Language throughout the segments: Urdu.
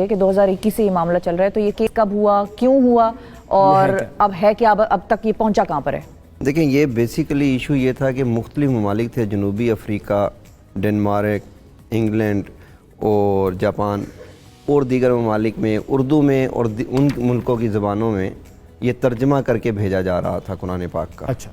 کہ 2021 سے یہ معاملہ چل رہا ہے، تو یہ کیس کب ہوا، کیوں ہوا، اور اب ہے کہ اب تک یہ پہنچا کہاں پر ہے؟ دیکھیں، یہ بیسیکلی ایشو یہ تھا کہ مختلف ممالک تھے، جنوبی افریقہ، ڈنمارک، انگلینڈ اور جاپان اور دیگر ممالک میں اردو میں اور ان ملکوں کی زبانوں میں یہ ترجمہ کر کے بھیجا جا رہا تھا قرآن پاک کا۔ اچھا،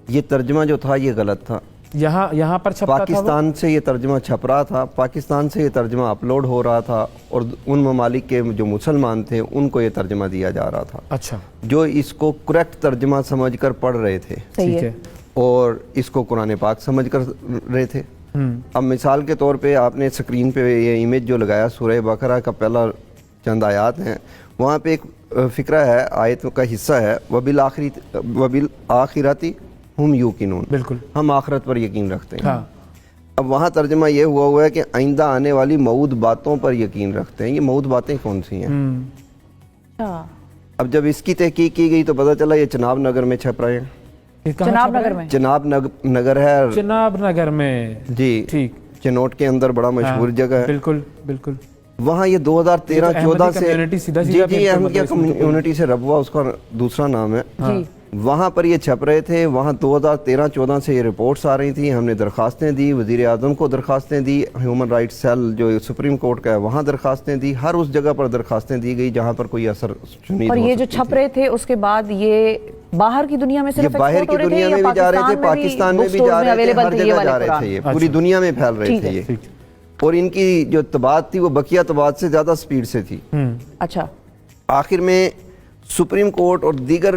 یہ ترجمہ جو تھا یہ غلط تھا۔ یہاں پر چھپتا تھا، پاکستان سے یہ ترجمہ چھپ رہا تھا، پاکستان سے یہ ترجمہ اپلوڈ ہو رہا تھا، اور ان ممالک کے جو مسلمان تھے ان کو یہ ترجمہ دیا جا رہا تھا، اچھا، جو اس کو کریکٹ ترجمہ سمجھ کر پڑھ رہے تھے ٹھیک ہے، اور اس کو قرآن پاک سمجھ کر رہے تھے۔ اب مثال کے طور پہ آپ نے سکرین پہ یہ امیج جو لگایا، سورہ بقرہ کا پہلا چند آیات ہیں، وہاں پہ ایک فقرہ ہے، آیت کا حصہ ہے، وَبِالْآخِرَةِ ہم یوقنون، بالکل، ہم آخرت پر یقین رکھتے ہیں۔ ہاں، اب وہاں ترجمہ یہ ہوا ہے کہ آئندہ آنے والی موعود باتوں پر یقین رکھتے ہیں۔ یہ موعود باتیں کون سی ہیں؟ اب جب اس کی تحقیق کی گئی تو پتہ چلا یہ چناب نگر میں چھپ رہے ہیں۔ چناب نگر میں؟ چناب نگر ہے، چناب نگر میں، جی، ٹھیک، چنوٹ کے اندر بڑا مشہور جگہ ہے۔ بالکل بالکل، وہاں یہ 2013-14 سے، جی احمدیہ کمیونٹی سے ربوہ اس کا دوسرا نام ہے، وہاں پر یہ چھپ رہے تھے۔ وہاں 2013-14 سے یہ رپورٹس آ رہی تھیں، ہم نے درخواستیں دی، وزیر اعظم کو درخواستیں دی، ہیومن رائٹس سیل جو سپریم کورٹ کا ہے وہاں درخواستیں دی، ہر اس جگہ پر درخواستیں دی گئی جہاں پر کوئی اثر شنید اور ہو یہ جو سکتی چھپ تھی۔ رہے تھے اس کے بعد یہ باہر کی دنیا میں یہ صرف باہر کی دنیا میں بھی جا رہے تھے، پاکستان میں بھی جا رہے تھے، ہر جگہ جا رہے تھے، یہ پوری دنیا میں پھیل رہے تھے یہ، اور ان کی جو طباعت تھی وہ بقیہ طباعت سے زیادہ سپیڈ سے تھی۔ اچھا، آخر میں سپریم کورٹ اور دیگر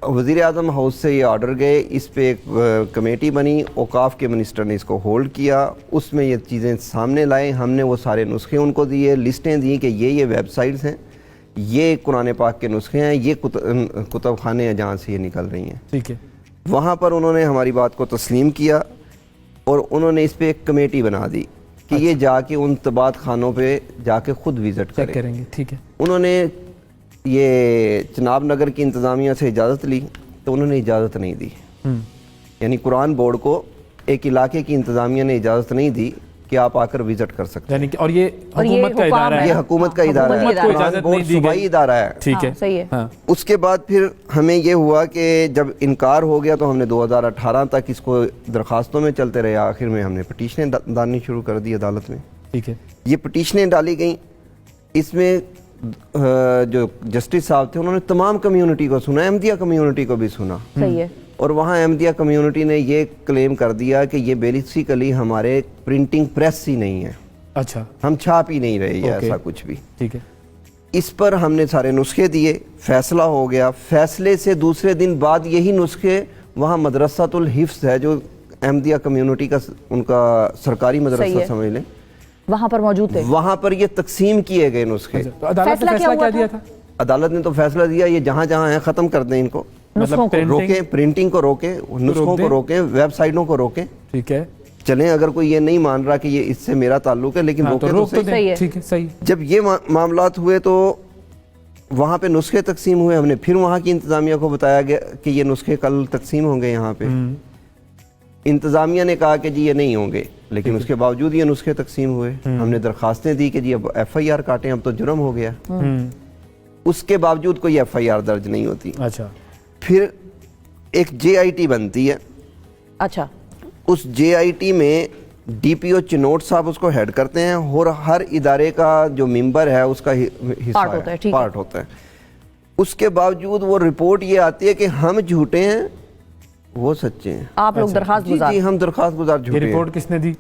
وزیر اعظم ہاؤس سے یہ آرڈر گئے، اس پہ ایک کمیٹی بنی، اوقاف کے منسٹر نے اس کو ہولڈ کیا، اس میں یہ چیزیں سامنے لائے، ہم نے وہ سارے نسخے ان کو دیے، لسٹیں دیں کہ یہ ویب سائٹس ہیں، یہ قرآن پاک کے نسخے ہیں، یہ کتب خانے ہیں جہاں سے یہ نکل رہی ہیں۔ ٹھیک ہے، وہاں پر انہوں نے ہماری بات کو تسلیم کیا اور انہوں نے اس پہ ایک کمیٹی بنا دی کہ یہ جا کے ان طباعت خانوں پہ جا کے خود وزٹ چیک کریں گے، ٹھیک ہے۔ انہوں نے یہ چناب نگر کی انتظامیہ سے اجازت لی تو انہوں نے اجازت نہیں دی، یعنی قرآن بورڈ کو ایک علاقے کی انتظامیہ نے اجازت نہیں دی کہ آپ آ کر وزٹ کر سکتے ہیں، اور یہ حکومت کا ادارہ ہے، یہ حکومت کا ادارہ ہے، قرآن بورڈ صوبائی ادارہ ہے، ٹھیک ہے، صحیح ہے۔ اس کے بعد پھر ہمیں یہ ہوا کہ جب انکار ہو گیا تو ہم نے 2018 تک اس کو درخواستوں میں چلتے رہے، آخر میں ہم نے پٹیشنیں ڈالنی شروع کر دی عدالت میں۔ ٹھیک ہے، یہ پٹیشنیں ڈالی گئیں، اس میں جو جسٹس صاحب تھے انہوں نے تمام کمیونٹی کو سنا، احمدیہ کمیونٹی کو بھی سنا، صحیح ہے، اور وہاں احمدیہ کمیونٹی نے یہ کلیم کر دیا کہ یہ بیسیکلی ہمارے پرنٹنگ پریس ہی نہیں ہے، اچھا، ہم چھاپ ہی نہیں رہے یہ ایسا کچھ بھی۔ ٹھیک ہے، اس پر ہم نے سارے نسخے دیے، فیصلہ ہو گیا، فیصلے سے دوسرے دن بعد یہی نسخے وہاں مدرسۃ الحفظ ہے جو احمدیہ کمیونٹی کا ان کا سرکاری مدرسہ سمجھ لیں، وہاں پر موجود تھے، وہاں پر یہ تقسیم کیے گئے نسخے۔ تو عدالت نے فیصلہ کیا دیا تھا؟ عدالت نے تو فیصلہ دیا یہ جہاں جہاں ہیں ختم کر دیں ان کو، مطلب روکیں، پرنٹنگ کو روکیں، نسخوں کو روکیں، ویب سائٹوں کو روکیں، ٹھیک ہے، چلیں اگر کوئی یہ نہیں مان رہا کہ یہ اس سے میرا تعلق ہے لیکن روکیں تو صحیح۔ صحیح ہے، ٹھیک ہے، صحیح۔ جب یہ معاملات ہوئے تو وہاں پہ نسخے تقسیم ہوئے، ہم نے پھر وہاں کی انتظامیہ کو بتایا گیا کہ یہ نسخے کل تقسیم ہوں گے یہاں پہ، انتظامیہ نے کہا کہ جی یہ نہیں ہوں گے، لیکن اس کے باوجود یہ نسخے تقسیم ہوئے، ہم نے درخواستیں دی کہ جی اب ایف آئی آر کاٹیں، اب تو جرم ہو گیا، اس کے باوجود کوئی ایف آئی آر درج نہیں ہوتی۔ اچھا، پھر ایک جے آئی ٹی بنتی ہے، اچھا، اس جے آئی ٹی میں ڈی پی او چنوٹ صاحب اس کو ہیڈ کرتے ہیں، اور ہر ادارے کا جو ممبر ہے اس کا حصہ پارٹ ہوتا ہے، اس کے باوجود وہ رپورٹ یہ آتی ہے کہ ہم جھوٹے ہیں وہ سچے ہیں، آپ لوگ درخواست گزار، جی ہم درخواست گزار یہ جھوٹے ہیں۔ رپورٹ کس نے دی؟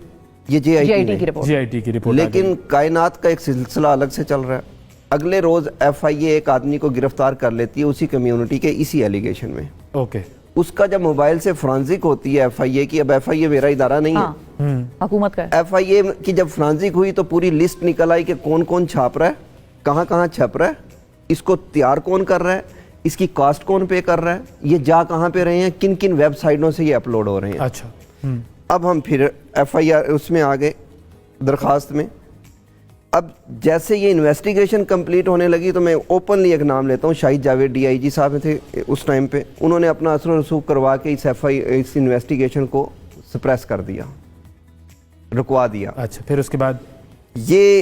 یہ جے آئی ٹی کی رپورٹ، جی آئی ٹی کی رپورٹ، لیکن کائنات کا ایک سلسلہ الگ سے چل رہا ہے۔ اگلے روز ایف آئی اے ایک آدمی کو گرفتار کر لیتی ہے اسی کمیونٹی کے اسی ایلیگیشن میں، اوکے، اس کا جب موبائل سے فرانزک ہوتی ہے ایف آئی اے کی، اب ایف آئی اے میرا ادارہ نہیں ہے، حکومت کا ہے، ایف آئی اے کی جب فرانزک ہوئی تو پوری لسٹ نکل آئی کہ کون کون چھاپ رہا ہے، کہاں کہاں چھپ رہا ہے، اس کو تیار کون کر رہا ہے، اس کی کاسٹ کون پے کر رہا ہے، یہ جا کہاں پہ رہے ہیں، کن کن ویب سائٹوں سے یہ اپلوڈ ہو رہے ہیں۔ اچھا، اب ہم پھر ایف آئی آر اس میں آگئے درخواست میں، اب جیسے یہ انویسٹیگیشن کمپلیٹ ہونے لگی تو میں اوپنلی ایک نام لیتا ہوں، شاہد جاوید ڈی آئی جی صاحب تھے اس ٹائم پہ، انہوں نے اپنا اثر و رسوخ کروا کے اس انویسٹیگیشن کو سپریس کر دیا، رکوا دیا۔ اچھا، پھر اس کے بعد یہ